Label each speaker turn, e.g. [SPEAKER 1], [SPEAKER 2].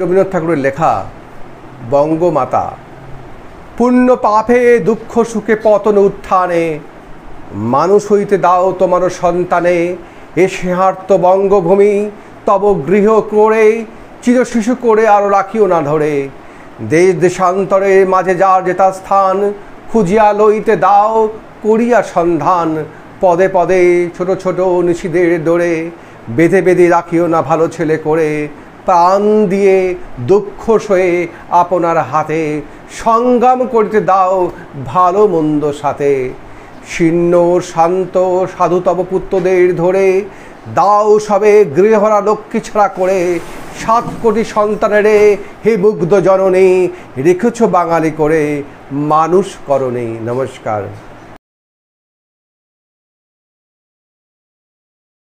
[SPEAKER 1] রবীন্দ্রনাথ ঠাকুরের লেখা বঙ্গমাতা। পুণ্য পাপে দুঃখ সুখে পতন উত্থানে মানুষ হইতে দাও তোমার সন্তানে। এ সিংহার্ত বঙ্গভূমি তব গৃহ করে চির শিশু করে আরও রাখিও না ধরে। দেশ দেশান্তরে মাঝে যার যেতা স্থান খুঁজিয়া লইতে দাও করিয়া সন্ধান। পদে পদে ছোট ছোট নিশিদের দৌড়ে বেঁধে বেঁধে রাখিও না ভালো ছেলে করে। প্রাণ দিয়ে দুঃখ সয়ে আপনার হাতে সংগ্রাম করিতে দাও ভালো মন্দ সাথে। শীর্ণ শান্ত সাধুতব পুত্রদের ধরে দাও সবে গৃহহরা লক্ষ্মী ছাড়া করে। 7 কোটি সন্তানেরে হে মুগ্ধ জননী রেখেছ বাঙালি করে মানুষ করণে। নমস্কার।